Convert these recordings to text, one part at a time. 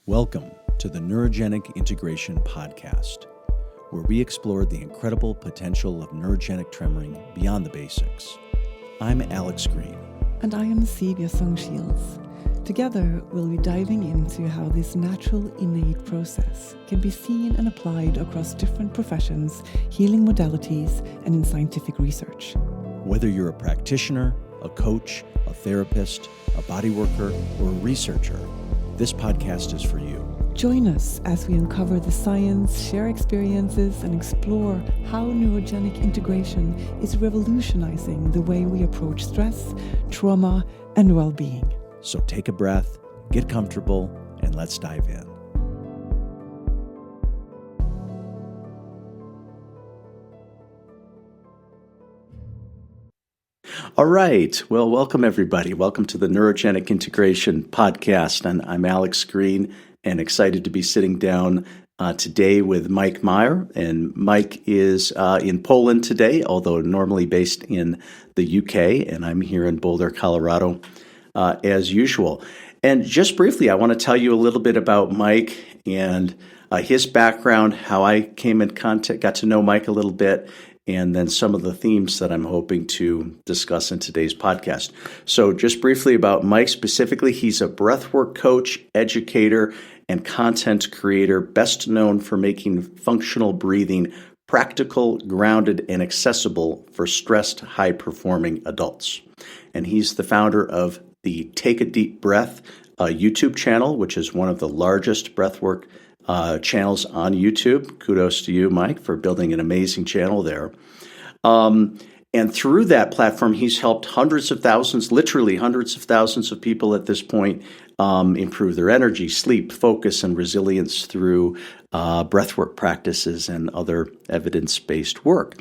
Welcome to the Neurogenic Integration Podcast, where we explore the incredible potential of neurogenic tremoring beyond the basics. I'm Alex Green. And I am Sivia Songshields. Together, we'll be diving into how this natural, innate process can be seen and applied across different professions, healing modalities, and in scientific research. Whether you're a practitioner, a coach, a therapist, a body worker, or a researcher, this podcast is for you. Join us as we uncover the science, share experiences, and explore how neurogenic integration is revolutionizing the way we approach stress, trauma, and well-being. So take a breath, get comfortable, and let's dive in. All right. Well, welcome everybody. Welcome to the Neurogenic Integration Podcast. And I'm Alex Green and excited to be sitting down today with Mike Maher. And Mike is in Poland today, although normally based in the UK. And I'm here in Boulder, Colorado, as usual. And just briefly, I want to tell you a little bit about Mike and his background, how I came in contact, got to know Mike a little bit, and then some of the themes that I'm hoping to discuss in today's podcast. So just briefly about Mike specifically, he's a breathwork coach, educator, and content creator, best known for making functional breathing practical, grounded, and accessible for stressed, high-performing adults. And he's the founder of the Take a Deep Breath YouTube channel, which is one of the largest breathwork channels on YouTube. Kudos to you, Mike, for building an amazing channel there. And through that platform, he's helped hundreds of thousands, literally hundreds of thousands of people at this point improve their energy, sleep, focus, and resilience through breathwork practices and other evidence-based work.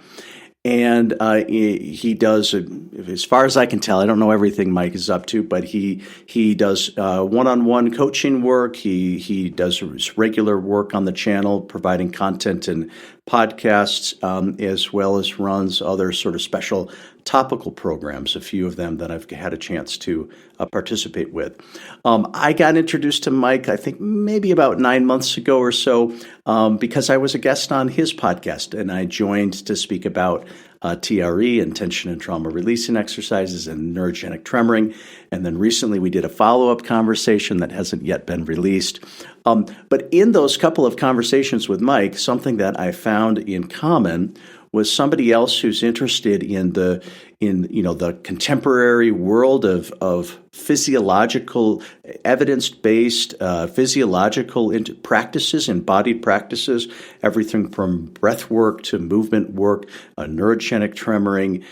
And he does, as far as I can tell, I don't know everything Mike is up to, but he does one-on-one coaching work. He does regular work on the channel, providing content and podcasts, as well as runs other sort of special topical programs, a few of them that I've had a chance to participate with. I got introduced to Mike, I think maybe about 9 months ago or so, because I was a guest on his podcast, and I joined to speak about TRE, intention and trauma releasing exercises, and neurogenic tremoring. And then recently we did a follow-up conversation that hasn't yet been released. But in those couple of conversations with Mike, something that I found in common was somebody else who's interested in the contemporary world of physiological, evidence-based physiological practices, embodied practices, everything from breath work to movement work, neurogenic tremoring,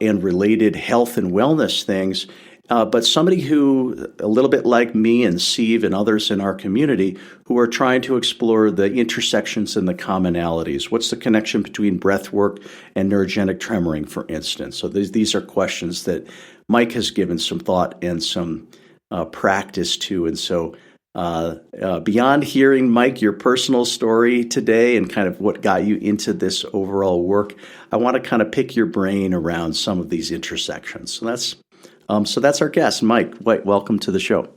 and related health and wellness things. But somebody who, a little bit like me and Steve and others in our community, who are trying to explore the intersections and the commonalities. What's the connection between breath work and neurogenic tremoring, for instance? So these are questions that Mike has given some thought and some practice to. And so beyond hearing, Mike, your personal story today and kind of what got you into this overall work, I want to kind of pick your brain around some of these intersections. So that's our guest, Mike. Welcome to the show.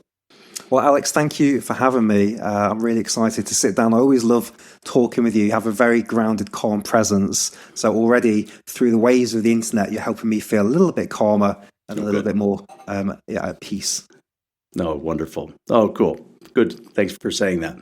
Well, Alex, thank you for having me. I'm really excited to sit down. I always love talking with you. You have a very grounded, calm presence. So already through the waves of the internet, you're helping me feel a little bit calmer and a little bit more at peace. Oh, wonderful. Oh, cool. Good. Thanks for saying that.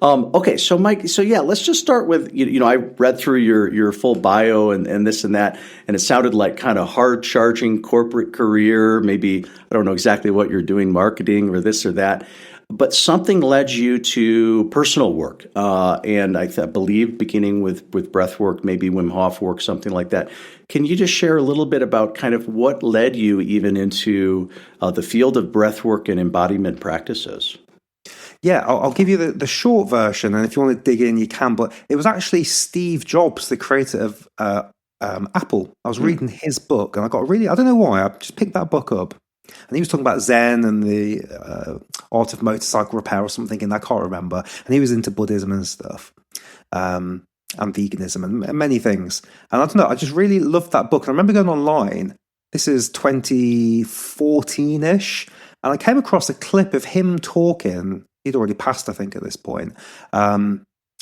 Okay, so Mike, let's just start with, I read through your full bio and this and that, and it sounded like kind of hard-charging corporate career. Maybe, I don't know exactly what you're doing, marketing or this or that, but something led you to personal work. And I believe beginning with breath work, maybe Wim Hof work, something like that. Can you just share a little bit about kind of what led you even into the field of breath work and embodiment practices? Yeah, I'll give you the short version, and if you want to dig in, you can. But it was actually Steve Jobs, the creator of Apple. I was reading his book, and I don't know why, I just picked that book up. And he was talking about Zen and the art of motorcycle repair or something, and I can't remember. And he was into Buddhism and stuff, and veganism and many things. And I don't know, I just really loved that book. And I remember going online, this is 2014-ish, and I came across a clip of him talking he'd already passed, I think, at this point.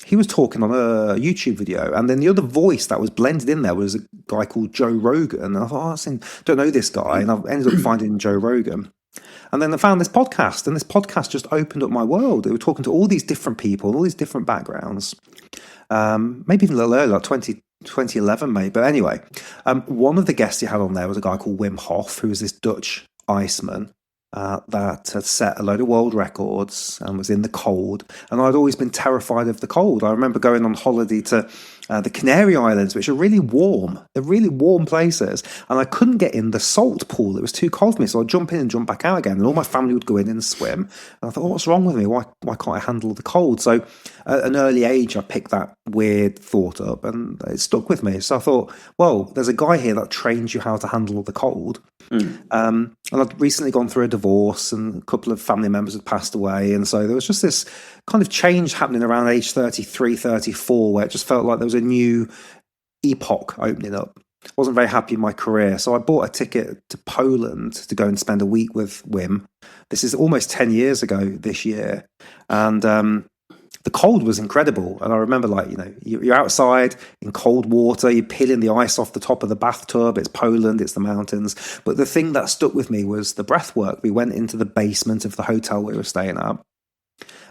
He was talking on a YouTube video, and then the other voice that was blended in there was a guy called Joe Rogan. And I thought, don't know this guy, and I ended up finding Joe Rogan. And then I found this podcast, and this podcast just opened up my world. They were talking to all these different people, all these different backgrounds, maybe even a little earlier, like 2011 maybe. But anyway, one of the guests he had on there was a guy called Wim Hof, who was this Dutch Iceman that had set a load of world records and was in the cold. And I'd always been terrified of the cold. I remember going on holiday to the Canary Islands, which are really warm. They're really warm places. And I couldn't get in the salt pool. It was too cold for me. So I'd jump in and jump back out again. And all my family would go in and swim. And I thought, what's wrong with me? Why can't I handle the cold? So at an early age, I picked that weird thought up, and it stuck with me. So I thought, well, there's a guy here that trains you how to handle the cold. And I'd recently gone through a divorce, and a couple of family members had passed away. And so there was just this kind of change happening around age 33, 34, where it just felt like there was a new epoch opening up. I wasn't very happy in my career. So I bought a ticket to Poland to go and spend a week with Wim. This is almost 10 years ago this year. And the cold was incredible. And I remember, like, you're outside in cold water, you're peeling the ice off the top of the bathtub. It's Poland, it's the mountains. But the thing that stuck with me was the breath work. We went into the basement of the hotel we were staying at,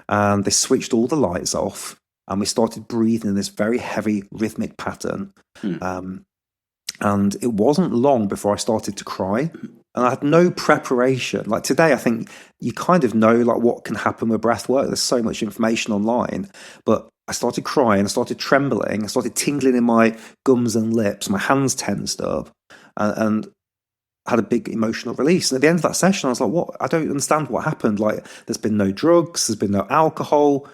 and they switched all the lights off, and we started breathing in this very heavy rhythmic pattern. And it wasn't long before I started to cry. And I had no preparation. Like today, I think you kind of know like what can happen with breath work. There's so much information online. But I started crying, I started trembling, I started tingling in my gums and lips, my hands tensed up, and had a big emotional release. And at the end of that session, I was like, what? I don't understand what happened. Like, there's been no drugs, there's been no alcohol.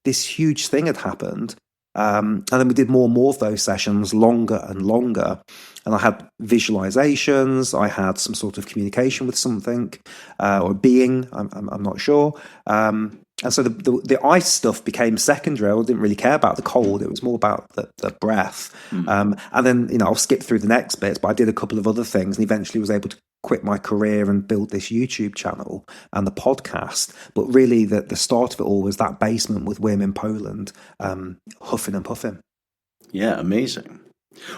This huge thing had happened. And then we did more and more of those sessions, longer and longer. And I had visualizations, I had some sort of communication with something, or being, I'm not sure. And so the ice stuff became secondary. I didn't really care about the cold. It was more about the breath. And then, I'll skip through the next bits, but I did a couple of other things and eventually was able to quit my career and build this YouTube channel and the podcast. But really the start of it all was that basement with Wim in Poland, huffing and puffing. Yeah, amazing.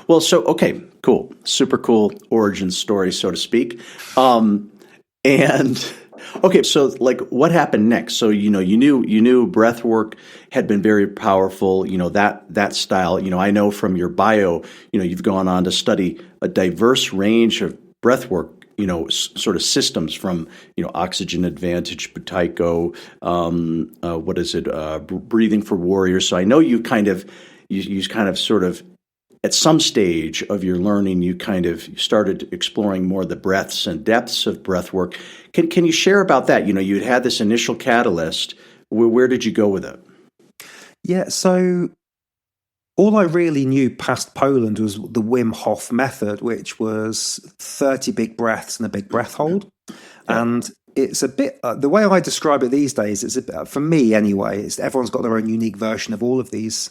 Well, so, okay, cool. Super cool origin story, so to speak. And okay, so like what happened next? So, you knew breath work had been very powerful, that style. I know from your bio, you've gone on to study a diverse range of breath work, sort of systems from, oxygen advantage, Buteyko, breathing for warriors. So I know you kind of sort of, at some stage of your learning, you kind of started exploring more the breadths and depths of breath work. Can you share about that? You'd had this initial catalyst. Where did you go with it? Yeah, so all I really knew past Poland was the Wim Hof method, which was 30 big breaths and a big breath hold. Yeah. And it's a bit, the way I describe it these days, it's a bit, for me anyway, everyone's got their own unique version of all of these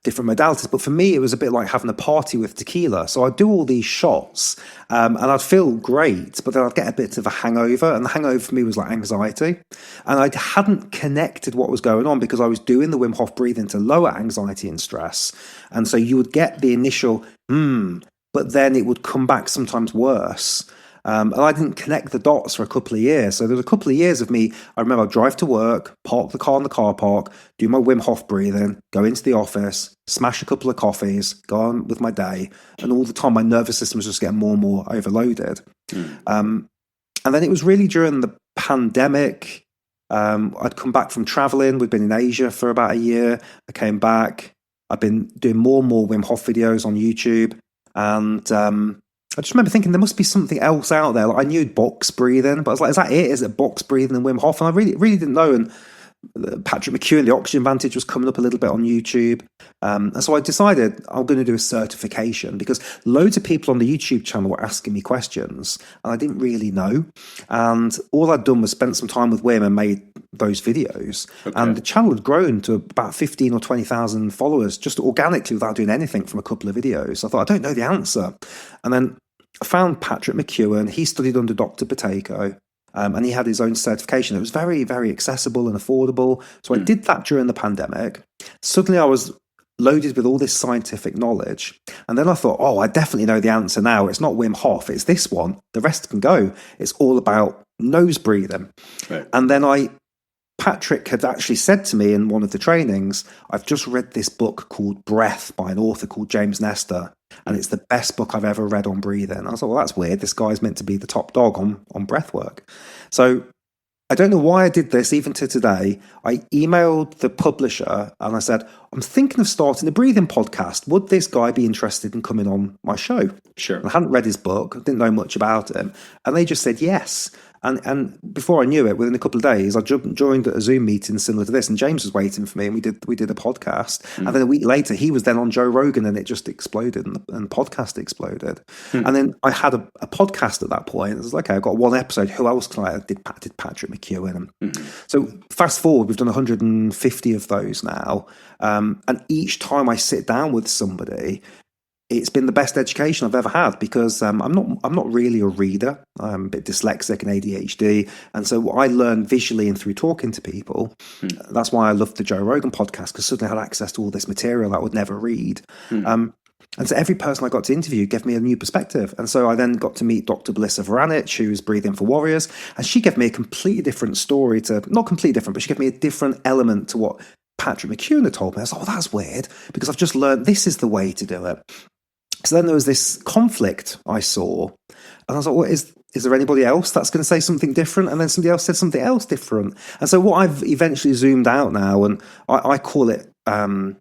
different modalities. But for me, it was a bit like having a party with tequila. So I'd do all these shots and I'd feel great, but then I'd get a bit of a hangover. And the hangover for me was like anxiety. And I hadn't connected what was going on because I was doing the Wim Hof breathing to lower anxiety and stress. And so you would get the initial, but then it would come back sometimes worse. And I didn't connect the dots for a couple of years. So there was a couple of years of me, I remember I'd drive to work, park the car in the car park, do my Wim Hof breathing, go into the office, smash a couple of coffees, go on with my day. And all the time my nervous system was just getting more and more overloaded. And then it was really during the pandemic. I'd come back from traveling. We'd been in Asia for about a year. I came back. I've been doing more and more Wim Hof videos on YouTube. And I just remember thinking there must be something else out there. Like I knew box breathing, but I was like, is that it? Is it box breathing and Wim Hof? And I really didn't know. And Patrick McKeown, the Oxygen Advantage, was coming up a little bit on YouTube. And so I decided I'm going to do a certification because loads of people on the YouTube channel were asking me questions and I didn't really know. And all I'd done was spent some time with Wim and made those videos. Okay. And the channel had grown to about 15 or 20,000 followers just organically without doing anything from a couple of videos. So I thought, I don't know the answer. And then I found Patrick McKeown. He studied under Dr. Buteyko. and he had his own certification. It was very, very accessible and affordable. So I did that during the pandemic. Suddenly I was loaded with all this scientific knowledge. And then I thought, oh, I definitely know the answer now. It's not Wim Hof, it's this one. The rest can go. It's all about nose breathing. Right. And then Patrick had actually said to me in one of the trainings, I've just read this book called Breath by an author called James Nestor, and it's the best book I've ever read on breathing. I was like, well, that's weird. This guy's meant to be the top dog on breath work. So I don't know why I did this, even to today. I emailed the publisher and I said, I'm thinking of starting a breathing podcast. Would this guy be interested in coming on my show? Sure. And I hadn't read his book, didn't know much about him. And they just said yes. And before I knew it, within a couple of days, I joined a Zoom meeting similar to this, and James was waiting for me, and we did a podcast. And then a week later, he was then on Joe Rogan, and it just exploded, and the podcast exploded. And then I had a podcast at that point. It was like, okay, I've got one episode. Who else can I? Did Patrick McKeown. So fast forward, we've done 150 of those now, and each time I sit down with somebody, it's been the best education I've ever had, because I'm not really a reader. I'm a bit dyslexic and ADHD, and so I learn visually and through talking to people. That's why I love the Joe Rogan podcast, because suddenly I had access to all this material that I would never read. And so every person I got to interview gave me a new perspective. And so I then got to meet Dr. Belissa Vranich, who's Breathing for Warriors, and she gave me a completely different story not completely different, but she gave me a different element to what Patrick McKeown had told me. I was like, oh, that's weird, because I've just learned this is the way to do it. So then there was this conflict I saw, and I was like, well, is there anybody else that's going to say something different? And then somebody else said something else different. And so what I've eventually zoomed out now, and I call it a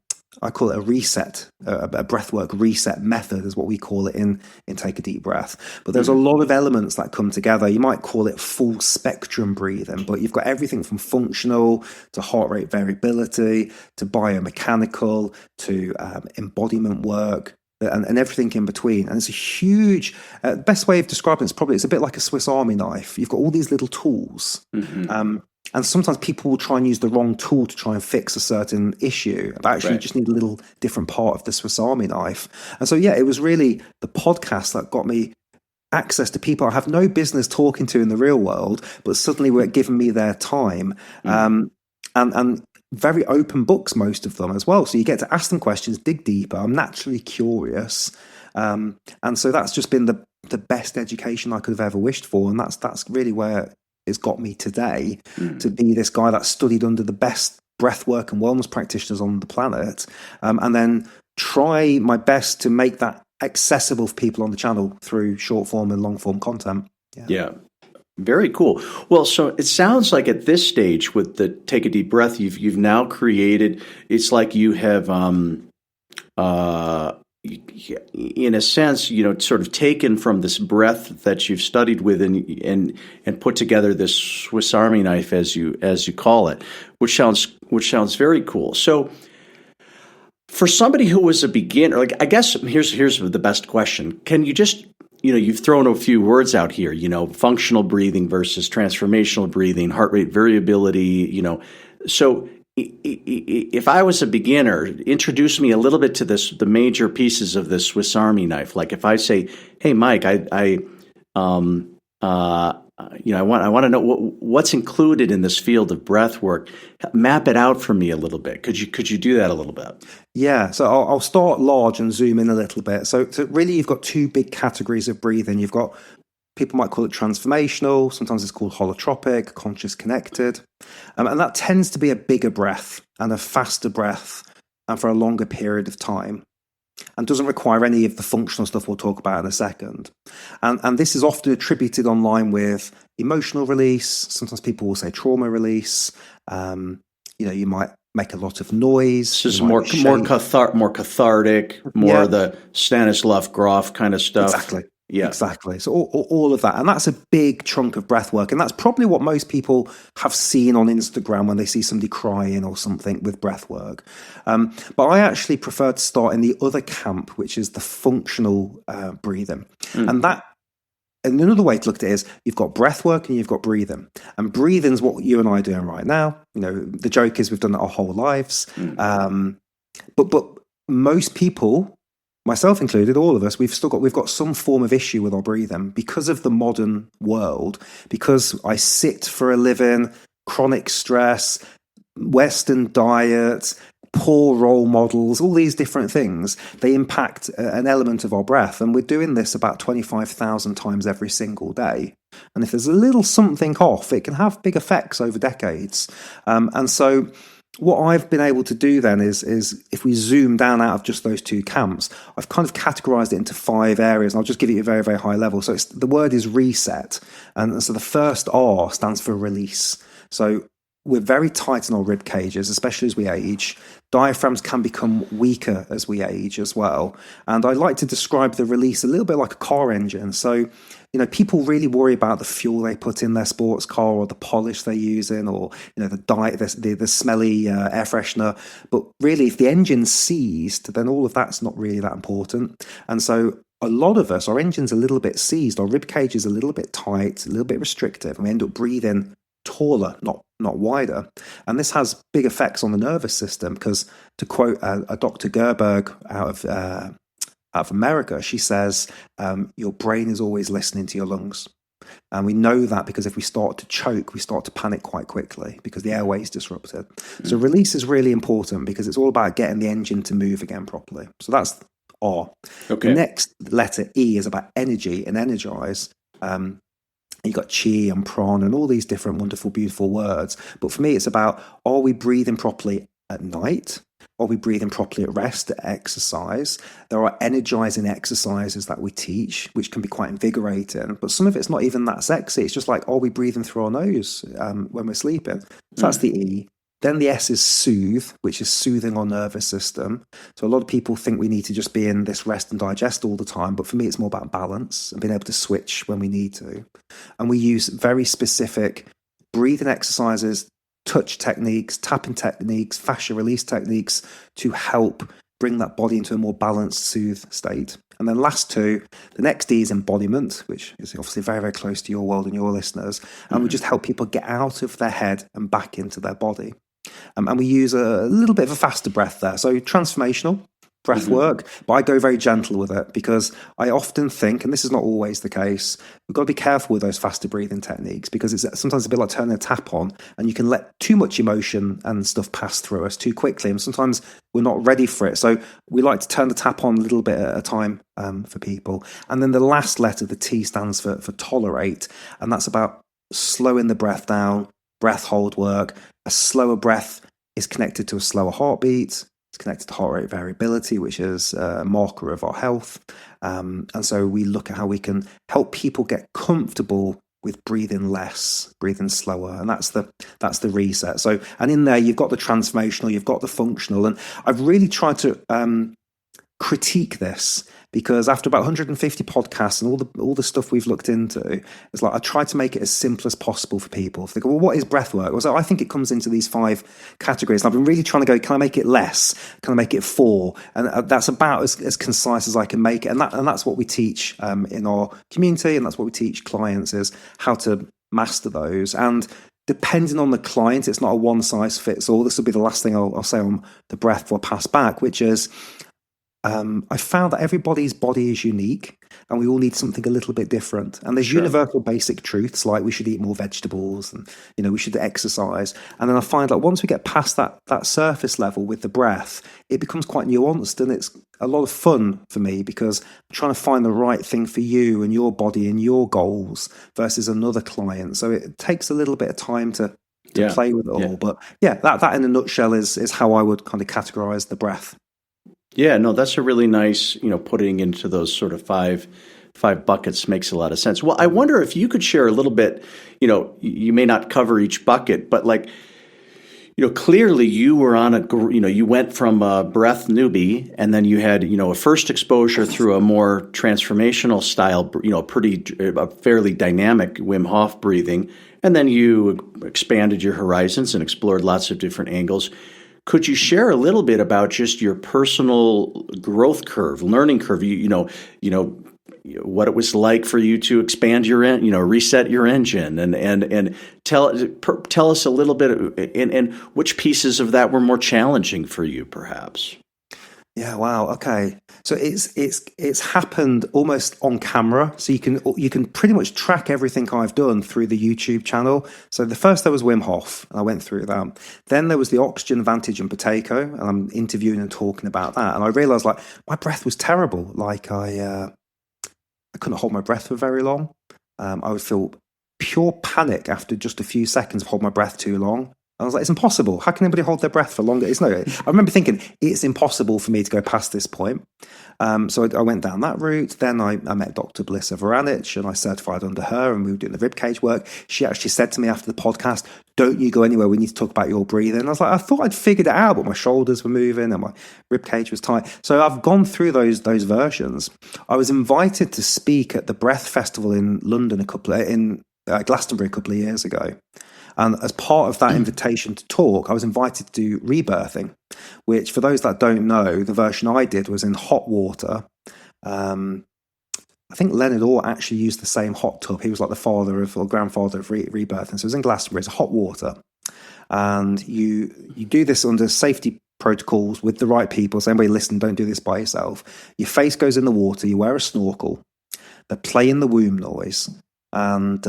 reset, a breathwork reset method is what we call it in Take a Deep Breath. But there's a lot of elements that come together. You might call it full spectrum breathing, but you've got everything from functional to heart rate variability to biomechanical to embodiment work. And everything in between. And it's a huge, best way of describing it's a bit like a Swiss Army knife. You've got all these little tools. And sometimes people will try and use the wrong tool to try and fix a certain issue. But actually, you just need a little different part of the Swiss Army knife. And so, yeah, it was really the podcast that got me access to people I have no business talking to in the real world, but suddenly were giving me their time. And very open books, most of them as well. So you get to ask them questions, dig deeper. I'm naturally curious. And so that's just been the best education I could have ever wished for. And that's really where it's got me today, to be this guy that studied under the best breathwork and wellness practitioners on the planet, and then try my best to make that accessible for people on the channel through short form and long form content. Yeah. Very cool. Well, so it sounds like at this stage with the Take a Deep Breath, you've now created, it's like you have, in a sense, sort of taken from this breath that you've studied with and put together this Swiss Army knife, as you call it, which sounds very cool. So for somebody who was a beginner, like, I guess here's the best question. Can you just, you've thrown a few words out here, functional breathing versus transformational breathing, heart rate variability, So if I was a beginner, introduce me a little bit to the major pieces of this Swiss Army knife. Like if I say, hey, Mike, I want to know what's included in this field of breath work. Map it out for me a little bit. Could you do that a little bit? Yeah, so I'll start large and zoom in a little bit. So really, you've got two big categories of breathing. You've got, people might call it transformational. Sometimes it's called holotropic, conscious connected. And that tends to be a bigger breath and a faster breath and for a longer period of time, and doesn't require any of the functional stuff we'll talk about in a second. And this is often attributed online with emotional release. Sometimes people will say trauma release. You might make a lot of noise. This is more cathartic, more the Stanislav Grof kind of stuff. Exactly. Yeah, exactly. So all of that. And that's a big chunk of breath work. And that's probably what most people have seen on Instagram when they see somebody crying or something with breath work. But I actually prefer to start in the other camp, which is the functional breathing. And another way to look at it is you've got breath work and you've got breathing. And breathing is what you and I are doing right now. The joke is we've done it our whole lives. But most people myself included, all of us, we've got some form of issue with our breathing because of the modern world, because I sit for a living, chronic stress, Western diet, poor role models, all these different things, they impact an element of our breath. And we're doing this about 25,000 times every single day. And if there's a little something off, it can have big effects over decades. And so what I've been able to do then is if we zoom down out of just those two camps, I've kind of categorized it into 5 areas. And I'll just give you a very, very high level. So the word is reset. And so the first R stands for release. So we're very tight in our rib cages, especially as we age. Diaphragms can become weaker as we age as well. And I like to describe the release a little bit like a car engine. So, people really worry about the fuel they put in their sports car, or the polish they're using, or, the smelly air freshener. But really, if the engine's seized, then all of that's not really that important. And so a lot of us, our engine's a little bit seized, our rib cage is a little bit tight, a little bit restrictive, and we end up breathing taller, not wider. And this has big effects on the nervous system, because to quote a Dr. Gerberg out of America, she says, your brain is always listening to your lungs. And we know that because if we start to choke, we start to panic quite quickly because the airway is disrupted. So release is really important because it's all about getting the engine to move again properly. So that's R. Okay. The next letter, E, is about energy and energize. You've got chi and pran and all these different wonderful, beautiful words. But for me, it's about, are we breathing properly at night? Are we breathing properly at rest, at exercise? There are energizing exercises that we teach, which can be quite invigorating. But some of it's not even that sexy. It's just like, are we breathing through our nose when we're sleeping? So that's the E. Then the S is soothe, which is soothing our nervous system. So a lot of people think we need to just be in this rest and digest all the time. But for me, it's more about balance and being able to switch when we need to. And we use very specific breathing exercises, touch techniques, tapping techniques, fascia release techniques to help bring that body into a more balanced, soothed state. And then last two, the next D is embodiment, which is obviously very, very close to your world and your listeners. And we just help people get out of their head and back into their body. And we use a little bit of a faster breath there. So transformational breath work, but I go very gentle with it because I often think, and this is not always the case, we've got to be careful with those faster breathing techniques because it's sometimes a bit like turning a tap on and you can let too much emotion and stuff pass through us too quickly. And sometimes we're not ready for it. So we like to turn the tap on a little bit at a time for people. And then the last letter, the T, stands for tolerate. And that's about slowing the breath down, breath hold work. A slower breath is connected to a slower heartbeat. It's connected to heart rate variability, which is a marker of our health. And so we look at how we can help people get comfortable with breathing less, breathing slower. And that's the reset. So, and in there, you've got the transformational, you've got the functional. And I've really tried to critique this because after about 150 podcasts and all the stuff we've looked into, it's like I try to make it as simple as possible for people. If they go, well, what is breath work? Well, so I think it comes into these 5 categories. And I've been really trying to go, can I make it less? Can I make it 4? And that's about as concise as I can make it. And that's what we teach in our community, and that's what we teach clients is how to master those. And depending on the client, it's not a one size fits all. This will be the last thing I'll say on the breath before I pass back, which is I found that everybody's body is unique and we all need something a little bit different. And there's universal basic truths like we should eat more vegetables and, we should exercise. And then I find like once we get past that surface level with the breath, it becomes quite nuanced and it's a lot of fun for me because I'm trying to find the right thing for you and your body and your goals versus another client. So it takes a little bit of time to play with it all. But that in a nutshell is how I would kind of categorize the breath. Yeah, no, that's a really nice, putting into those sort of five buckets makes a lot of sense. Well, I wonder if you could share a little bit, you may not cover each bucket, but like, clearly you were on you went from a breath newbie and then you had, a first exposure through a more transformational style, fairly dynamic Wim Hof breathing. And then you expanded your horizons and explored lots of different angles. Could you share a little bit about just your personal growth curve, learning curve? What it was like for you to expand your, reset your engine, and tell us a little bit, and which pieces of that were more challenging for you, perhaps. Yeah, wow. Okay. So it's happened almost on camera. So you can pretty much track everything I've done through the YouTube channel. So the first there was Wim Hof, and I went through that. Then there was the oxygen vantage and potato, and I'm interviewing and talking about that. And I realized like my breath was terrible. Like I couldn't hold my breath for very long. I would feel pure panic after just a few seconds of holding my breath too long. I was like, it's impossible. How can anybody hold their breath for longer? I remember thinking it's impossible for me to go past this point. So I went down that route. Then I met Dr. Blissa Varanich, and I certified under her, and we were doing the ribcage work. She actually said to me after the podcast, don't you go anywhere. We need to talk about your breathing. And I was like, I thought I'd figured it out, but my shoulders were moving and my ribcage was tight. So I've gone through those versions. I was invited to speak at the Breath Festival in London in Glastonbury a couple of years ago. And as part of that invitation to talk, I was invited to do Rebirthing, which for those that don't know, the version I did was in hot water. I think Leonard Orr actually used the same hot tub. He was like the father of or grandfather of Rebirthing. So it was in Glastonbury. It's hot water. And you do this under safety protocols with the right people. So anybody listen, don't do this by yourself. Your face goes in the water. You wear a snorkel. They're playing the womb noise. And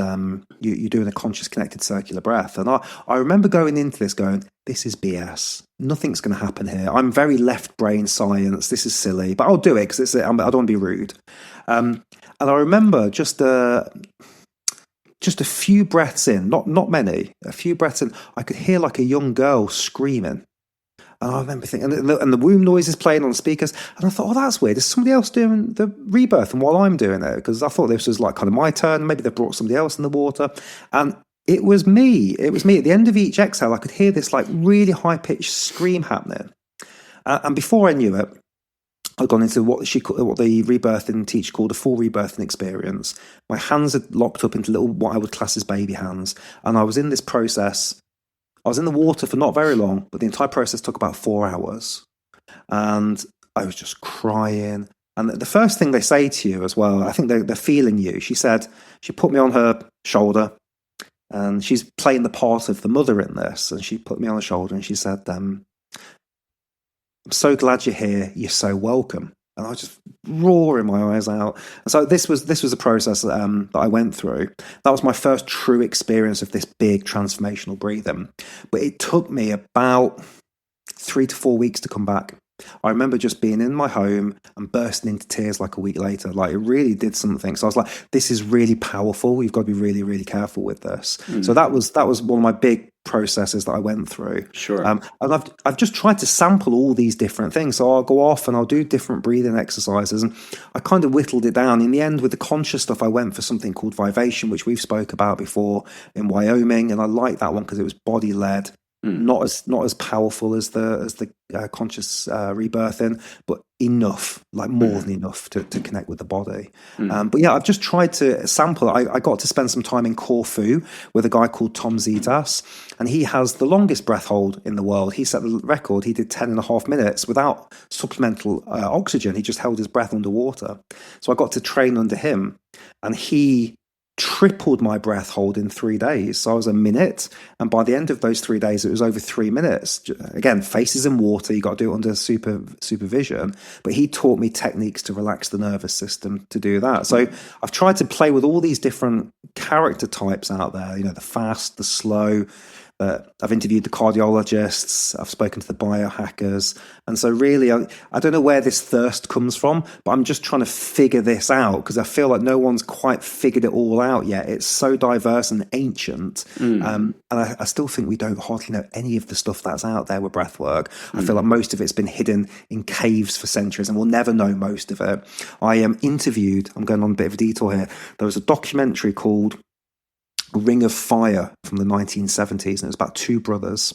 you're doing a conscious connected circular breath. And I remember going into this going, this is BS. Nothing's going to happen here. I'm very left brain science. This is silly, but I'll do it because I don't want to be rude. And I remember just a few breaths in, not many, a few breaths in, I could hear like a young girl screaming. And I remember thinking, and the womb noise is playing on the speakers. And I thought, oh, that's weird. Is somebody else doing the rebirth and while I'm doing it? Because I thought this was like kind of my turn. Maybe they brought somebody else in the water. And it was me. It was me. At the end of each exhale, I could hear this like really high-pitched scream happening. And before I knew it, I'd gone into what the rebirthing teacher called a full rebirthing experience. My hands had locked up into little, what I would class as baby hands. And I was in this process. I was in the water for not very long, but the entire process took about 4 hours. And I was just crying. And the first thing they say to you as well, I think they're feeling you. She put me on her shoulder, and she's playing the part of the mother in this. And she put me on her shoulder and she said, I'm so glad you're here. You're so welcome. And I was just roaring my eyes out. And so this was a process that I went through. That was my first true experience of this big transformational breathing. But it took me about 3 to 4 weeks to come back. I remember just being in my home and bursting into tears like a week later. Like it really did something. So I was like, this is really powerful. You've got to be really, really careful with this. So that was one of my big processes that I went through. Sure. And I've just tried to sample all these different things. So I'll go off and I'll do different breathing exercises. And I kind of whittled it down. In the end, with the conscious stuff, I went for something called Vivation, which we've spoke about before in Wyoming. And I liked that one because it was body led. Not as powerful as the conscious rebirthing, but enough, like more than enough to connect with the body. But yeah, I've just tried to sample. I got to spend some time in Corfu with a guy called Tom Zitas, and he has the longest breath hold in the world. He set the record. He did 10.5 minutes without supplemental oxygen. He just held his breath underwater. So I got to train under him, and he tripled my breath hold in 3 days. So I was a minute, and by the end of those 3 days, it was over 3 minutes. Again, faces in water, you got to do it under supervision. But he taught me techniques to relax the nervous system to do that. So I've tried to play with all these different character types out there. You know, the fast, the slow. I've interviewed the cardiologists, I've spoken to the biohackers. And so really, I don't know where this thirst comes from, but I'm just trying to figure this out because I feel like no one's quite figured it all out yet. It's so diverse and ancient. And I still think we don't hardly know any of the stuff that's out there with breathwork. I feel like most of it's been hidden in caves for centuries and we'll never know most of it. I interviewed, I'm going on a bit of a detour here, there was a documentary called Ring of Fire from the 1970s, and it was about two brothers,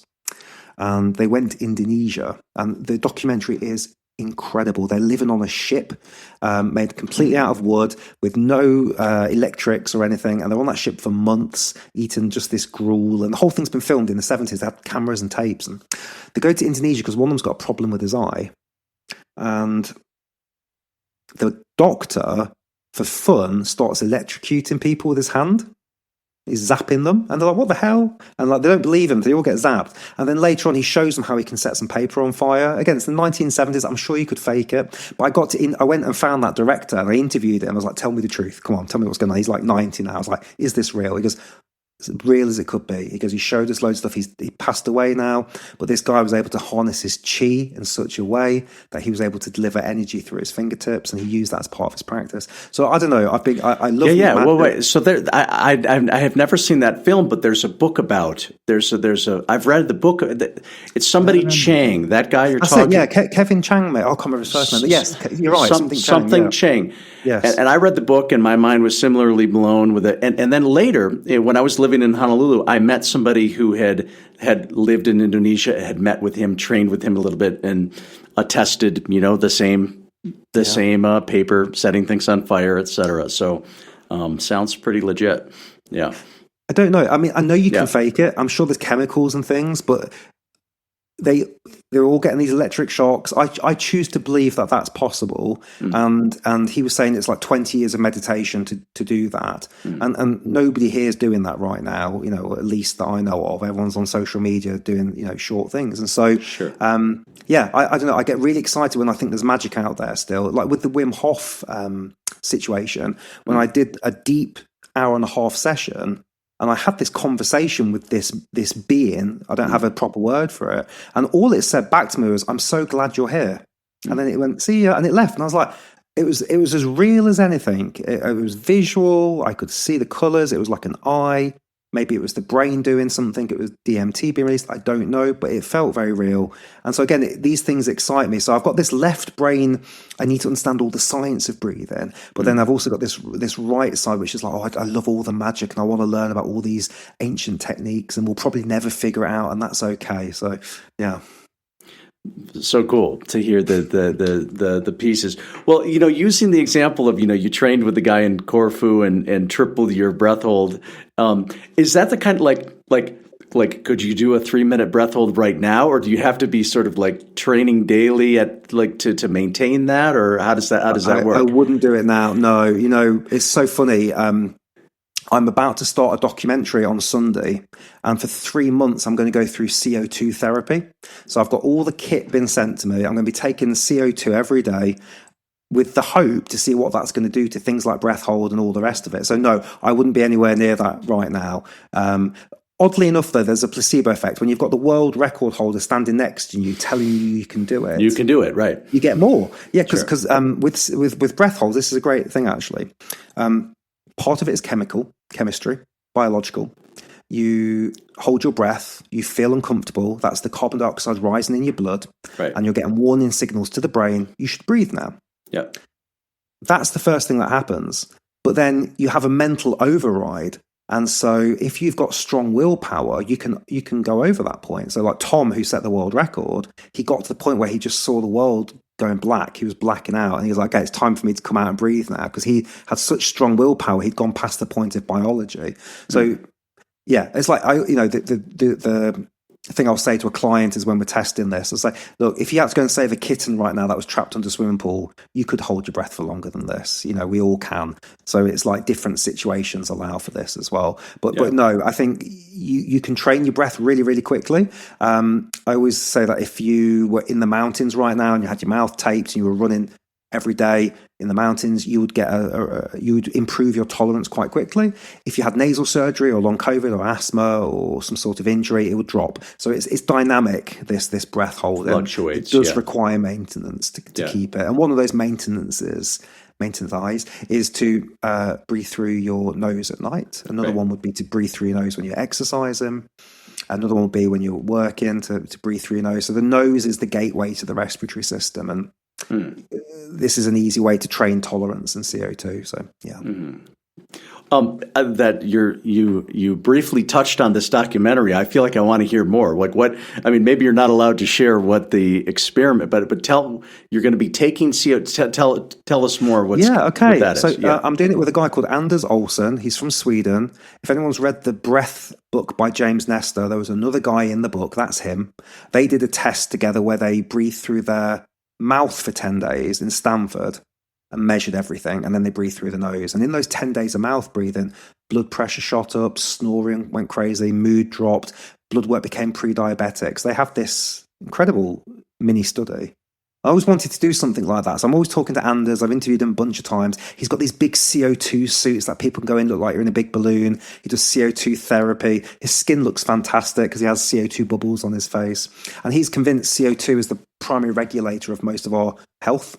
and they went to Indonesia, and the documentary is incredible. They're living on a ship made completely out of wood with no electrics or anything, and they're on that ship for months eating just this gruel, and the whole thing's been filmed in the 70s. They had cameras and tapes, and they go to Indonesia because one of them's got a problem with his eye, and the doctor for fun starts electrocuting people with his hand. He's zapping them, and they're like, "What the hell?" And like they don't believe him; they all get zapped. And then later on, he shows them how he can set some paper on fire. Again, it's the 1970s. I'm sure you could fake it, but I went and found that director, and I interviewed him. I was like, "Tell me the truth. Come on, tell me what's going on." He's like 90 now. I was like, "Is this real?" He goes, "As real as it could be." He goes, "He showed us loads of stuff. He passed away now, but this guy was able to harness his chi in such a way that he was able to deliver energy through his fingertips, and he used that as part of his practice." So I don't know. I love. Yeah. Well, wait. So there, I have never seen that film, but there's a book about. There's a. I've read the book. It's somebody Chang. That guy you're talking. Yeah, Kevin Chang, mate. I'll come over his first name. Yes, you're right. Something Chang. Yes. And I read the book, and my mind was similarly blown with it. And then later, when I was living in Honolulu, I met somebody who had lived in Indonesia, had met with him, trained with him a little bit, and attested, the same paper, setting things on fire, etc. So, sounds pretty legit. Yeah. I don't know. I mean, I know you can fake it. I'm sure there's chemicals and things, but they're all getting these electric shocks. I choose to believe that that's possible. And he was saying it's like 20 years of meditation to do that. And nobody here is doing that right now, at least that I know of. Everyone's on social media doing, short things. And so, I don't know. I get really excited when I think there's magic out there still. Like with the Wim Hof situation, when I did a deep hour-and-a-half session, and I had this conversation with this being. I don't have a proper word for it. And all it said back to me was, "I'm so glad you're here." And then it went, "See ya," and it left. And I was like, it was as real as anything. It was visual. I could see the colors. It was like an eye. Maybe it was the brain doing something. It was DMT being released. I don't know, but it felt very real. And so again, these things excite me. So I've got this left brain. I need to understand all the science of breathing, but then I've also got this right side, which is like, oh, I love all the magic, and I want to learn about all these ancient techniques, and we'll probably never figure it out, and that's okay. So yeah. So cool to hear the pieces. Well, using the example of, you trained with the guy in Corfu and tripled your breath hold. Is that the kind of like, could you do a 3-minute breath hold right now, or do you have to be sort of like training daily at to maintain that, or how does that work? I wouldn't do it now. No, it's so funny. I'm about to start a documentary on Sunday, and for 3 months, I'm going to go through CO2 therapy. So I've got all the kit been sent to me. I'm going to be taking CO2 every day with the hope to see what that's going to do to things like breath hold and all the rest of it. So no, I wouldn't be anywhere near that right now. Oddly enough, though, there's a placebo effect. When you've got the world record holder standing next to you telling you can do it. You can do it, right. You get more. Yeah, because with breath holds, this is a great thing, actually. Part of it is chemistry, biological. You hold your breath, you feel uncomfortable. That's the carbon dioxide rising in your blood. Right. And you're getting warning signals to the brain. You should breathe now. Yeah. That's the first thing that happens. But then you have a mental override. And so if you've got strong willpower, you can go over that point. So like Tom, who set the world record, he got to the point where he just saw the world going black. He was blacking out, and he was like, "Okay, it's time for me to come out and breathe now," because he had such strong willpower. He'd gone past the point of biology. So yeah, it's like the thing I'll say to a client is when we're testing this, it's like, look, if you had to go and save a kitten right now that was trapped under a swimming pool, you could hold your breath for longer than this. We all can. So it's like different situations allow for this as well. But no, I think you can train your breath really, really quickly. I always say that if you were in the mountains right now and you had your mouth taped and you were running every day in the mountains, you would get you would improve your tolerance quite quickly. If you had nasal surgery or long COVID or asthma or some sort of injury, it would drop. So it's dynamic. This breath hold fluctuates. It does require maintenance to keep it. And one of those maintenance eyes is to breathe through your nose at night. Another one would be to breathe through your nose when you're exercising. Another one would be when you're working to breathe through your nose. So the nose is the gateway to the respiratory system, and this is an easy way to train tolerance and CO2. So yeah. That you briefly touched on this documentary. I feel like I want to hear more. Like what? I mean, maybe you're not allowed to share what the experiment, but you're going to be taking CO. Tell us more. What that is. So I'm doing it with a guy called Anders Olsen. He's from Sweden. If anyone's read the Breath book by James Nestor, there was another guy in the book. That's him. They did a test together where they breathed through their mouth for 10 days in Stanford and measured everything, and then they breathe through the nose. And in those 10 days of mouth breathing, blood pressure shot up, snoring went crazy, mood dropped, blood work became pre-diabetic. So they have this incredible mini study. I always wanted to do something like that. So I'm always talking to Anders. I've interviewed him a bunch of times. He's got these big CO2 suits that people can go in, look like you're in a big balloon. He does CO2 therapy. His skin looks fantastic because he has CO2 bubbles on his face. And he's convinced CO2 is the primary regulator of most of our health.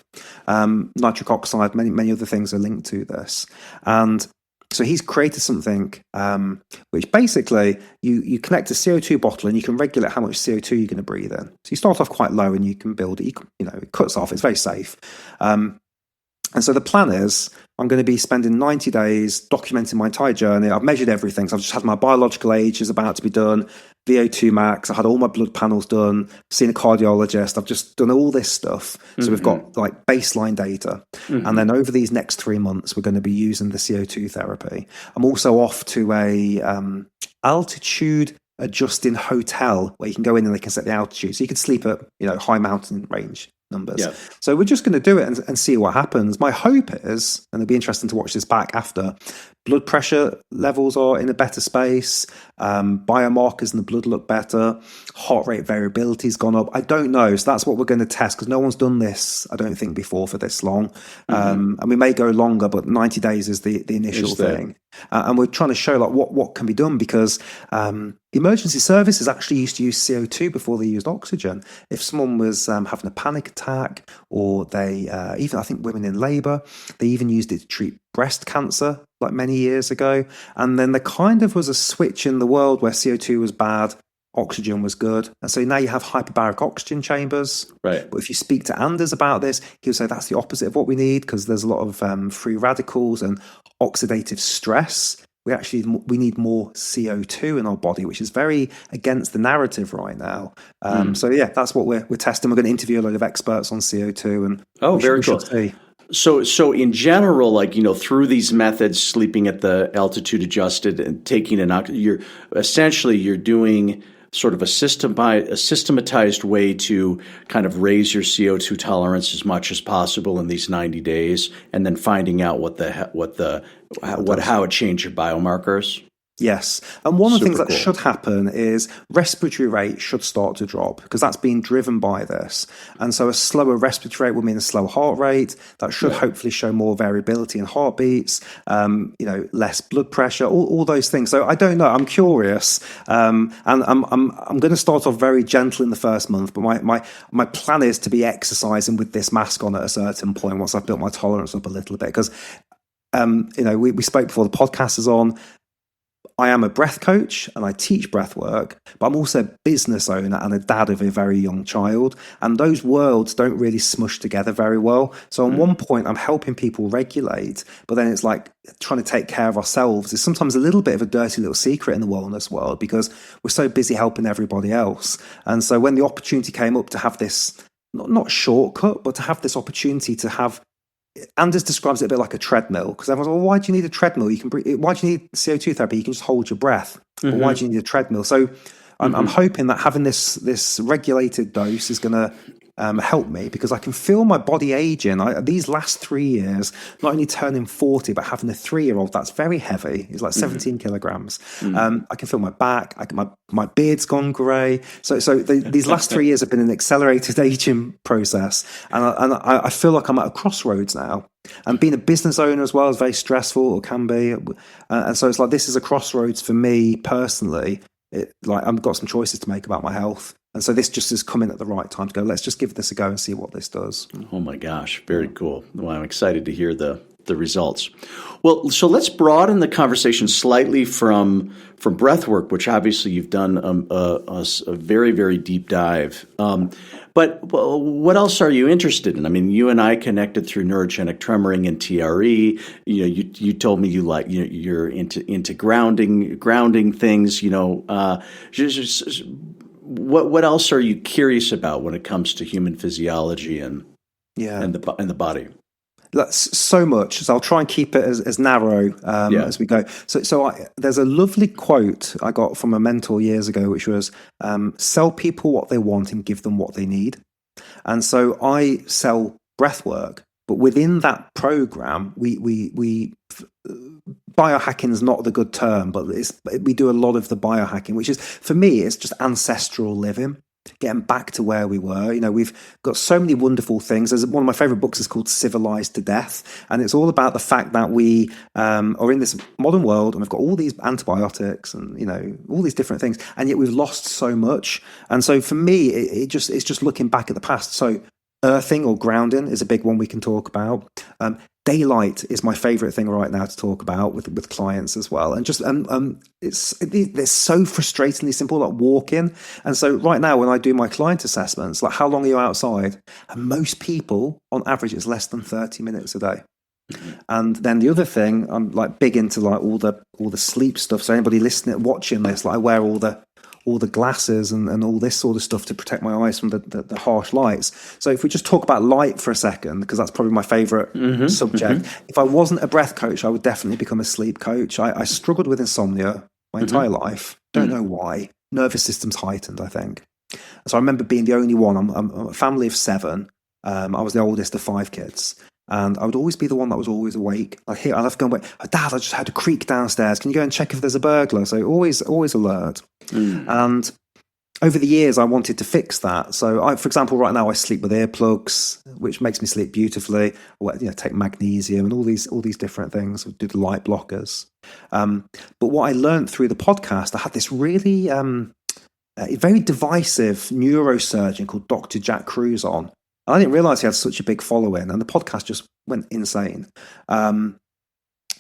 Nitric oxide, many other things are linked to this. And so he's created something which basically you connect a CO2 bottle and you can regulate how much CO2 you're going to breathe in. So you start off quite low and you can build it. It cuts off. It's very safe. And so the plan is I'm going to be spending 90 days documenting my entire journey. I've measured everything. So I've just had my biological age is about to be done, VO2 max. I had all my blood panels done, seen a cardiologist. I've just done all this stuff. So we've got like baseline data. And then over these next 3 months, we're going to be using the CO2 therapy. I'm also off to a altitude adjusting hotel where you can go in and they can set the altitude. So you can sleep at, high mountain range numbers. Yeah. So we're just going to do it and see what happens. My hope is, and it'll be interesting to watch this back after, blood pressure levels are in a better space, biomarkers in the blood look better, heart rate variability's gone up. I don't know. So that's what we're going to test because no one's done this, I don't think, before for this long. And we may go longer, but 90 days is the initial thing. And we're trying to show like what can be done because emergency services actually used to use CO2 before they used oxygen. If someone was having a panic attack or they, even I think women in labour, they even used it to treat breast cancer like many years ago. And then there kind of was a switch in the world where CO2 was bad, oxygen was good. And so now you have hyperbaric oxygen chambers. Right. But if you speak to Anders about this, he'll say that's the opposite of what we need because there's a lot of free radicals and oxidative stress. We need more CO2 in our body, which is very against the narrative right now. So yeah, that's what we're testing. We're going to interview a lot of experts on CO2 and very cool. So in general, like, through these methods, sleeping at the altitude adjusted and taking you're doing sort of a systematized way to kind of raise your CO2 tolerance as much as possible in these 90 days, and then finding out how it changed your biomarkers. Yes. And one of the things that should happen is respiratory rate should start to drop because that's being driven by this. And so a slower respiratory rate will mean a slower heart rate. That should hopefully show more variability in heartbeats, less blood pressure, all those things. So I don't know. I'm curious. And I'm going to start off very gentle in the first month, but my plan is to be exercising with this mask on at a certain point once I've built my tolerance up a little bit. Because, we spoke before the podcast is on. I am a breath coach and I teach breath work, but I'm also a business owner and a dad of a very young child. And those worlds don't really smush together very well. So on one point, I'm helping people regulate, but then it's like trying to take care of ourselves is sometimes a little bit of a dirty little secret in the wellness world because we're so busy helping everybody else. And so when the opportunity came up to have this, not shortcut, but to have this opportunity to have, Anders describes it a bit like a treadmill because everyone's like, well, why do you need a treadmill? You can breathe. Why do you need CO2 therapy? You can just hold your breath. But why do you need a treadmill? So I'm hoping that having this regulated dose is going to help me because I can feel my body aging. These last 3 years, not only turning 40, but having a 3-year-old that's very heavy. It's like 17 kilograms. I can feel my back. My beard's gone grey. So these last 3 years have been an accelerated aging process, and I feel like I'm at a crossroads now. And being a business owner as well is very stressful, or can be. And so it's like this is a crossroads for me personally. I've got some choices to make about my health. And so this just is coming at the right time to go, let's just give this a go and see what this does. Oh my gosh, very cool. Well, I'm excited to hear the results. Well, so let's broaden the conversation slightly from breathwork, which obviously you've done a very, very deep dive. But what else are you interested in? I mean, you and I connected through neurogenic tremoring and TRE. You told me you're into grounding things. What else are you curious about when it comes to human physiology and the body? So much. So I'll try and keep it as narrow as we go. So there's a lovely quote I got from a mentor years ago, which was, sell people what they want and give them what they need. And so I sell breath work, but within that program, we biohacking is not the good term, but we do a lot of the biohacking, which is, for me, it's just ancestral living, getting back to where we were. We've got so many wonderful things. There's one of my favorite books is called Civilized to Death, and it's all about the fact that we are in this modern world, and we've got all these antibiotics and all these different things, and yet we've lost so much. And so for me, it's just looking back at the past. So earthing or grounding is a big one we can talk about. Daylight is my favorite thing right now to talk about with clients as well. And just they're so frustratingly simple, like walking. And so right now, when I do my client assessments, like, how long are you outside? And most people, on average, it's less than 30 minutes a day. And then the other thing, I'm like big into like all the sleep stuff. So anybody listening, watching this, like, I wear all the glasses and all this sort of stuff to protect my eyes from the harsh lights. So if we just talk about light for a second, because that's probably my favorite subject. If I wasn't a breath coach, I would definitely become a sleep coach. I struggled with insomnia my entire life. Don't know why. Nervous system's heightened, I think. So I remember being the only one. I'm a family of 7. I was the oldest of 5 kids. And I would always be the one that was always awake. I'd have to go and wait. Dad, I just had a creak downstairs. Can you go and check if there's a burglar? So always alert. And over the years, I wanted to fix that. So for example, right now I sleep with earplugs, which makes me sleep beautifully. Take magnesium and all these different things. Do the light blockers. But what I learned through the podcast, I had this really very divisive neurosurgeon called Dr. Jack Cruz on. I didn't realize he had such a big following, and the podcast just went insane. And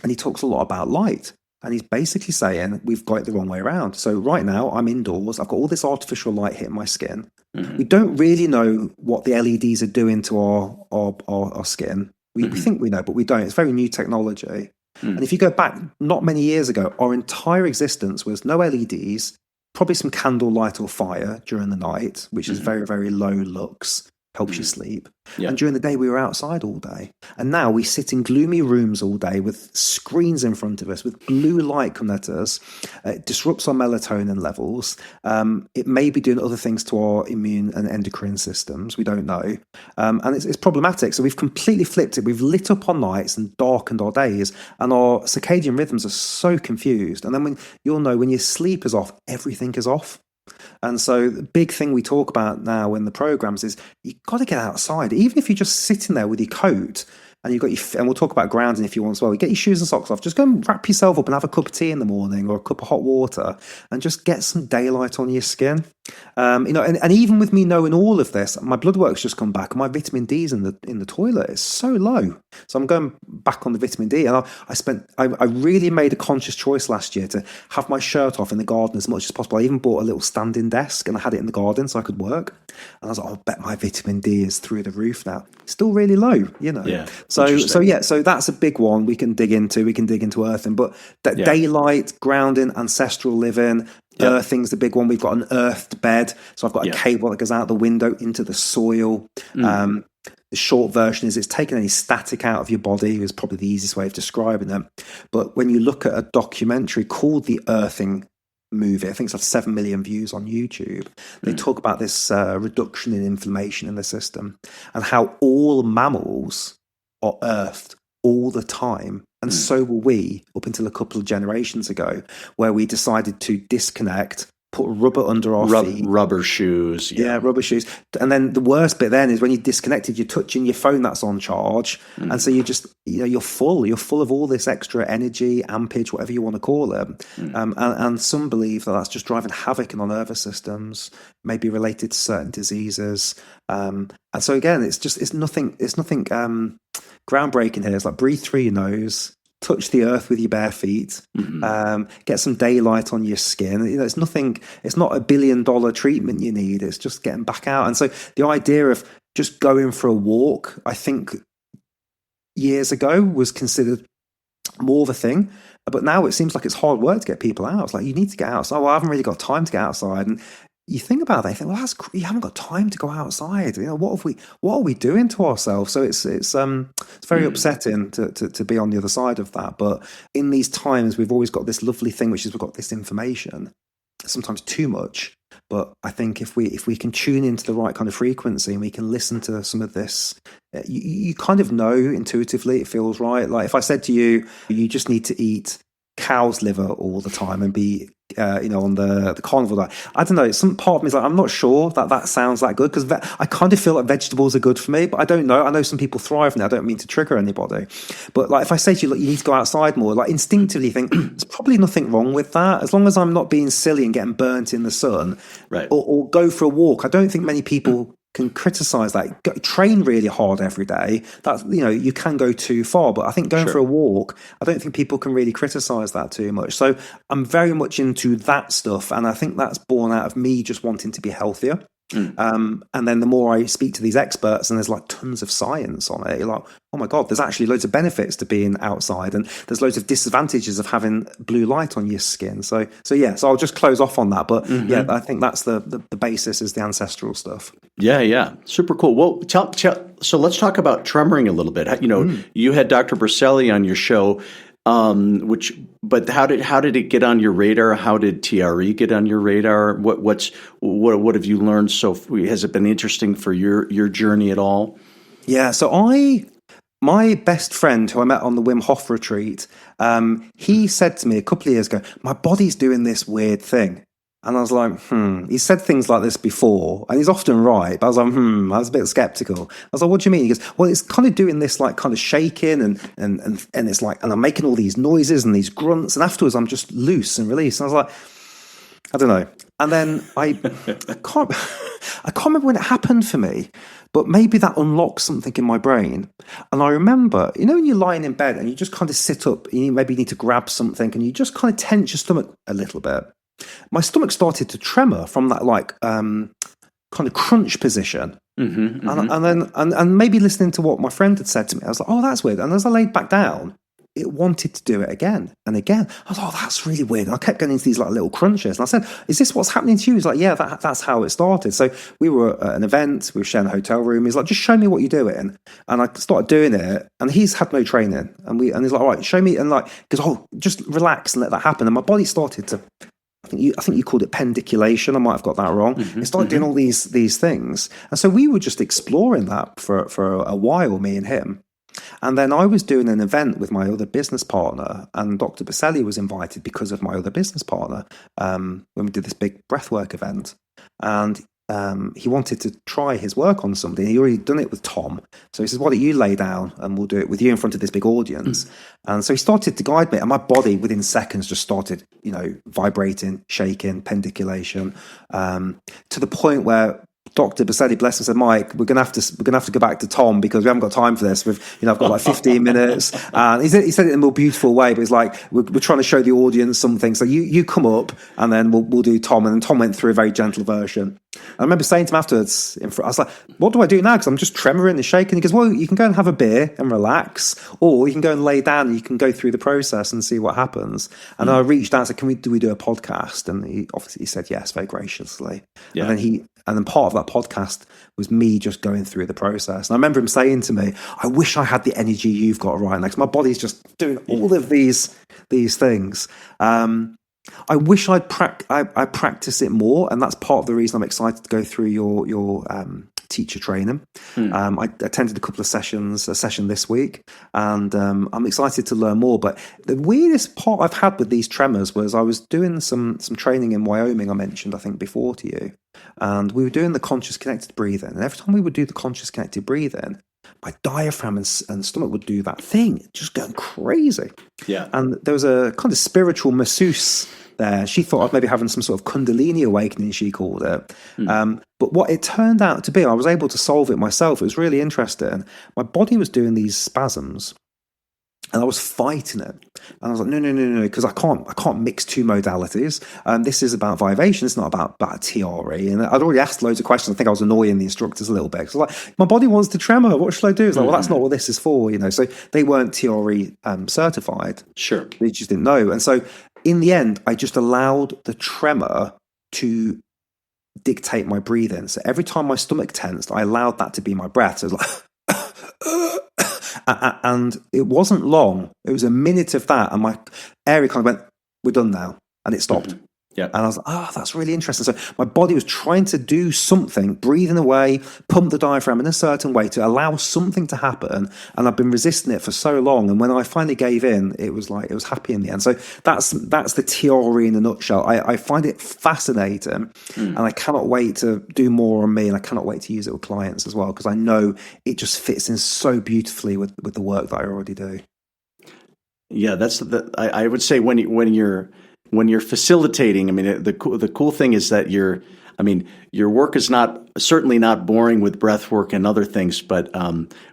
he talks a lot about light, and he's basically saying we've got it the wrong way around. So right now I'm indoors. I've got all this artificial light hitting my skin. We don't really know what the LEDs are doing to our skin. We think we know, but we don't. It's very new technology. And if you go back not many years ago, our entire existence was no LEDs, probably some candlelight or fire during the night, which is very, very low lux. Helps you sleep. And during the day, we were outside all day. And now we sit in gloomy rooms all day with screens in front of us, with blue light coming at us. It disrupts our melatonin levels. It may be doing other things to our immune and endocrine systems. We don't know. And it's problematic. So we've completely flipped it. We've lit up our nights and darkened our days. And our circadian rhythms are so confused. And then when your sleep is off, everything is off. And so the big thing we talk about now in the programs is you've got to get outside. Even if you're just sitting there with your coat and you've got and we'll talk about grounding if you want as well. You get your shoes and socks off. Just go and wrap yourself up and have a cup of tea in the morning or a cup of hot water and just get some daylight on your skin. And even with me knowing all of this, my blood work's just come back. My vitamin D's in the toilet is so low. So I'm going back on the vitamin D. And I really made a conscious choice last year to have my shirt off in the garden as much as possible. I even bought a little standing desk and I had it in the garden so I could work. And I was like, I bet my vitamin D is through the roof now. Still really low, Yeah. So that's a big one we can dig into. We can dig into earthing, but daylight, grounding, ancestral living. Earthing's the big one. We've got an earthed bed. So I've got a cable that goes out the window into the soil. The short version is it's taking any static out of your body is probably the easiest way of describing it. But when you look at a documentary called The Earthing movie, I think it's had 7 million views on YouTube. They talk about this reduction in inflammation in the system and how all mammals are earthed all the time. And so were we up until a couple of generations ago, where we decided to disconnect, put rubber under our feet. Rubber shoes. Yeah, rubber shoes. And then the worst bit then is when you're disconnected, you're touching your phone that's on charge. And so you're full of all this extra energy, ampage, whatever you want to call it. And some believe that that's just driving havoc in our nervous systems, maybe related to certain diseases. And so again, it's nothing groundbreaking here. It's like breathe through your nose, touch the earth with your bare feet, get some daylight on your skin. It's nothing. It's not $1 billion treatment you need. It's just getting back out. And so the idea of just going for a walk, I think years ago was considered more of a thing. But now it seems like it's hard work to get people out. It's like, you need to get outside. Well, I haven't really got time to get outside. And you think about that, you think, well, you haven't got time to go outside. What are we doing to ourselves? So it's very upsetting to be on the other side of that. But in these times, we've always got this lovely thing, which is we've got this information, sometimes too much, But I think if we can tune into the right kind of frequency and we can listen to some of this, you kind of know intuitively it feels right. Like if I said to you, you just need to eat cow's liver all the time and be on the carnivore diet. I don't know, some part of me is like, I'm not sure that sounds that good, because I kind of feel like vegetables are good for me, but I don't know. I know some people thrive in it. I don't mean to trigger anybody, but like if I say to you, look, you need to go outside more, like instinctively think there's probably nothing wrong with that, as long as I'm not being silly and getting burnt in the sun, right? Or go for a walk. I don't think many people can criticize that. Train really hard every day. That's, you can go too far, but I think going for a walk, I don't think people can really criticize that too much. So I'm very much into that stuff, and I think that's born out of me just wanting to be healthier. And then the more I speak to these experts, and there's like tons of science on it, you're like, oh my God, there's actually loads of benefits to being outside, and there's loads of disadvantages of having blue light on your skin. So I'll just close off on that. But yeah, I think that's the basis is the ancestral stuff. Yeah. Super cool. Well, so let's talk about tremoring a little bit. You had Dr. Berselli on your show, but how did it get on your radar? How did TRE get on your radar? What have you learned? So has it been interesting for your journey at all? Yeah. So my best friend who I met on the Wim Hof retreat, he said to me a couple of years ago, my body's doing this weird thing. And I was like, He said things like this before, and he's often right. But I was like, I was a bit skeptical. I was like, what do you mean? He goes, well, it's kind of doing this like kind of shaking and it's like, and I'm making all these noises and these grunts, and afterwards I'm just loose and released. And I was like, I don't know. And then I can't remember when it happened for me, but maybe that unlocked something in my brain. And I remember, when you're lying in bed and you just kind of sit up, maybe you need to grab something, and you just kind of tense your stomach a little bit. My stomach started to tremor from that kind of crunch position. And maybe listening to what my friend had said to me, I was like, oh, that's weird. And as I laid back down, it wanted to do it again and again. I was like, oh, that's really weird. And I kept getting into these like little crunches. And I said, is this what's happening to you? He's like, yeah, that's how it started. So we were at an event, we were sharing a hotel room. He's like, just show me what you're doing. And I started doing it, and he's had no training. And he's like, all right, show me. And like, because, just relax and let that happen. And my body started to, I think you called it pendiculation. I might have got that wrong. It started doing all these things. And so we were just exploring that for a while, me and him. And then I was doing an event with my other business partner, and Dr. Berselli was invited because of my other business partner when we did this big breathwork event. And he wanted to try his work on something. He already done it with Tom. So he says, why don't you lay down and we'll do it with you in front of this big audience. And so he started to guide me, and my body within seconds just started, vibrating, shaking, pendiculation, to the point where Dr. Berselli, bless him, said, Mike, we're gonna have to go back to Tom because we haven't got time for this. I've got like 15 minutes. And he said it in a more beautiful way, but it's like we're trying to show the audience something. So you come up, and then we'll do Tom. And then Tom went through a very gentle version. I remember saying to him afterwards, I was like, what do I do now? Because I'm just tremoring and shaking. He goes, well, you can go and have a beer and relax, or you can go and lay down and you can go through the process and see what happens. And I reached out and said, can we do a podcast? And he obviously said yes, very graciously. Yeah. And then part of that podcast was me just going through the process. And I remember him saying to me, I wish I had the energy you've got right now, because my body's just doing all of these things. I wish I practice it more, and that's part of the reason I'm excited to go through your teacher training. I attended a session this week, and I'm excited to learn more. But the weirdest part I've had with these tremors was I was doing some training in Wyoming, I mentioned, I think, before to you, and we were doing the conscious connected breathing, and every time we would do the conscious connected breathing, my diaphragm and stomach would do that thing, just going crazy. Yeah. And there was a kind of spiritual masseuse there. She thought I was maybe having some sort of Kundalini awakening, she called it. But what it turned out to be, I was able to solve it myself. It was really interesting. My body was doing these spasms, and I was fighting it. And I was like, no, because I can't mix two modalities. This is about vibration. It's not about TRE. And I'd already asked loads of questions. I think I was annoying the instructors a little bit. So like, my body wants to tremor. What should I do? It's like, well, that's not what this is for, So they weren't TRE certified. Sure. They just didn't know. And so in the end, I just allowed the tremor to dictate my breathing. So every time my stomach tensed, I allowed that to be my breath. So it was like, and it wasn't long. It was a minute of that, and my area kind of went, we're done now, and it stopped. Yeah. And I was like, oh, that's really interesting. So my body was trying to do something, breathing away, pump the diaphragm in a certain way to allow something to happen. And I've been resisting it for so long. And when I finally gave in, it was happy in the end. So that's the TRE in a nutshell. I find it fascinating, and I cannot wait to do more on me, and I cannot wait to use it with clients as well, because I know it just fits in so beautifully with the work that I already do. Yeah, I would say when you're facilitating, I mean, the cool thing is that your work is certainly not boring with breath work and other things, but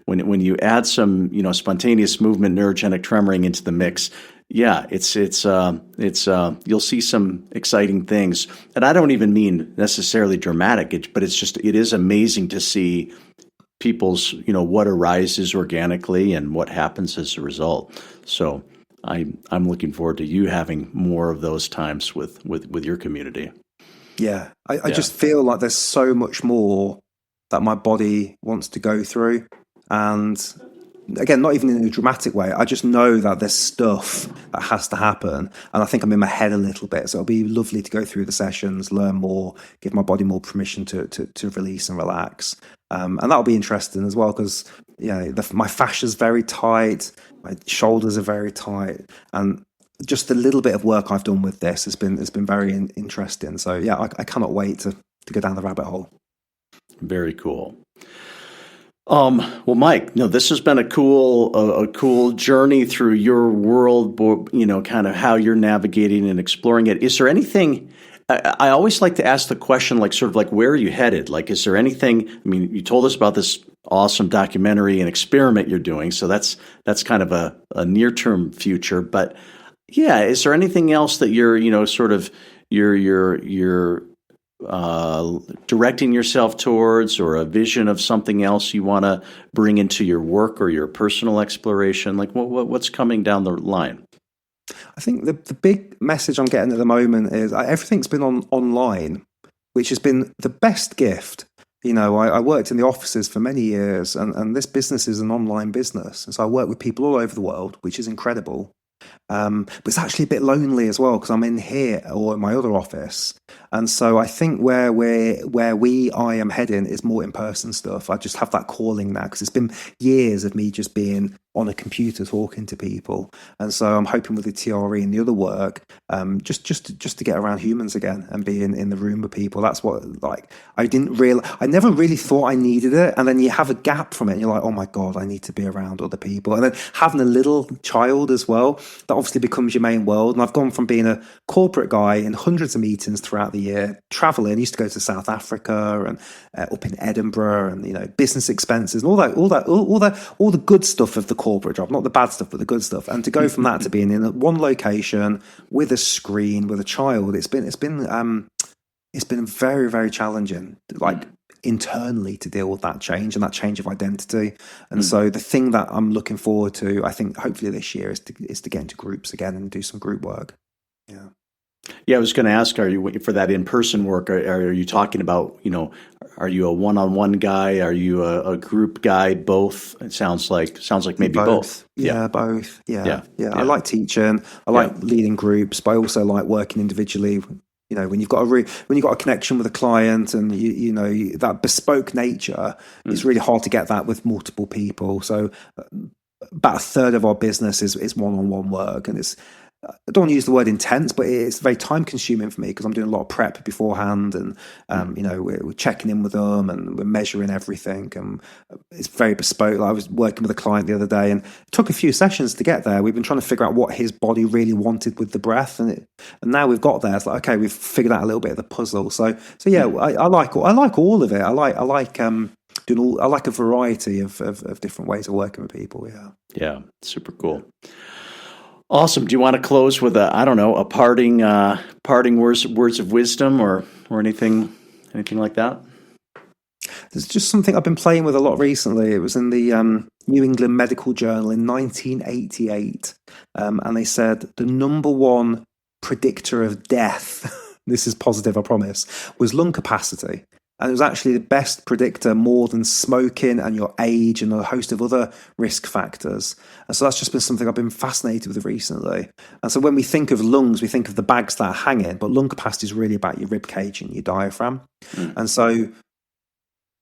when you add some, spontaneous movement, neurogenic tremoring into the mix, yeah, it's you'll see some exciting things. And I don't even mean necessarily dramatic, but it is amazing to see people's, what arises organically and what happens as a result. So I'm looking forward to you having more of those times with your community. Yeah, I just feel like there's so much more that my body wants to go through. And again, not even in a dramatic way. I just know that there's stuff that has to happen. And I think I'm in my head a little bit. So it'll be lovely to go through the sessions, learn more, give my body more permission to release and relax. And that'll be interesting as well, because my fascia's very tight, my shoulders are very tight, and just the little bit of work I've done with this has been very interesting. So yeah, I cannot wait to go down the rabbit hole. Very cool. Well, Mike, this has been a cool journey through your world, kind of how you're navigating and exploring it. Is there anything? I always like to ask the question, like, sort of like, where are you headed? Like, is there anything? I mean, you told us about this awesome documentary and experiment you're doing, so that's kind of a near-term future. But yeah, is there anything else that you're, sort of you're directing yourself towards, or a vision of something else you want to bring into your work or your personal exploration? Like, what's coming down the line? I think the big message I'm getting at the moment is everything's been online, which has been the best gift. I worked in the offices for many years, and this business is an online business. And so I work with people all over the world, which is incredible. But it's actually a bit lonely as well, because I'm in here or in my other office. And so I think where I am heading is more in-person stuff. I just have that calling now, because it's been years of me just being on a computer talking to people. And so I'm hoping with the TRE and the other work, just to get around humans again and be in the room with people. That's what, I never really thought I needed it. And then you have a gap from it and you're like, oh my God, I need to be around other people. And then having a little child as well, that obviously becomes your main world. And I've gone from being a corporate guy in hundreds of meetings throughout the year, traveling. I used to go to South Africa and up in Edinburgh, and business expenses and all the good stuff of the corporate job, not the bad stuff, but the good stuff. And to go from that to being in one location with a screen with a child, it's been very, very challenging, internally, to deal with that change and that change of identity. And so the thing that I'm looking forward to, I think hopefully this year, is to get into groups again and do some group work. Yeah. Yeah, I was going to ask, are you, for that in-person work, are you talking about, are you a one-on-one guy? Are you a group guy? Both? It sounds like maybe both. Yeah, both. Yeah. I like teaching. I like leading groups, but I also like working individually. When you've got a connection with a client, and that bespoke nature, it's really hard to get that with multiple people. So about a third of our business is one-on-one work, and I don't want to use the word intense, but it's very time consuming for me, because I'm doing a lot of prep beforehand, and we're checking in with them and we're measuring everything, and it's very bespoke. I was working with a client the other day, and it took a few sessions to get there. We've been trying to figure out what his body really wanted with the breath, and now we've got there. It's like, okay, we've figured out a little bit of the puzzle. So yeah, I like all of it. I like a variety of different ways of working with people. Yeah, super cool. Awesome. Do you want to close with a parting words of wisdom or anything like that? There's just something I've been playing with a lot recently. It was in the New England Medical Journal in 1988, and they said the number one predictor of death, this is positive, I promise, was lung capacity. And it was actually the best predictor, more than smoking and your age and a host of other risk factors. And so that's just been something I've been fascinated with recently. And so when we think of lungs, we think of the bags that are hanging, but lung capacity is really about your rib cage and your diaphragm. And so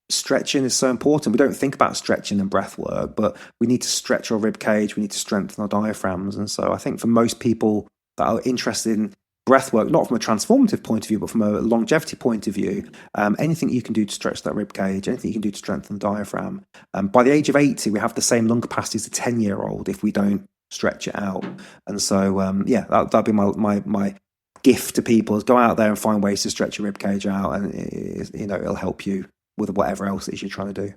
stretching is so important. We don't think about stretching and breath work, but we need to stretch our rib cage. We need to strengthen our diaphragms. And so I think for most people that are interested in breath work, not from a transformative point of view, but from a longevity point of view, anything you can do to stretch that rib cage, anything you can do to strengthen the diaphragm. By the age of 80, we have the same lung capacity as a 10-year-old if we don't stretch it out. And so, that'd be my gift to people, is go out there and find ways to stretch your rib cage out, and it'll help you with whatever else it is you're trying to do.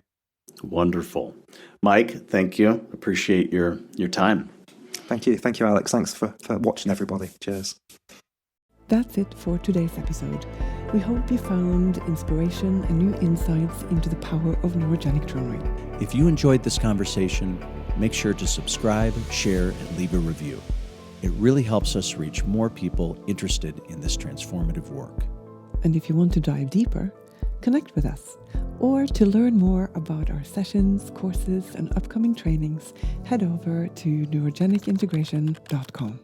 Wonderful. Mike, thank you. Appreciate your time. Thank you, Alex. Thanks for watching, everybody. Cheers. That's it for today's episode. We hope you found inspiration and new insights into the power of neurogenic tremoring. If you enjoyed this conversation, make sure to subscribe, share, and leave a review. It really helps us reach more people interested in this transformative work. And if you want to dive deeper, connect with us. Or to learn more about our sessions, courses, and upcoming trainings, head over to neurogenicintegration.com.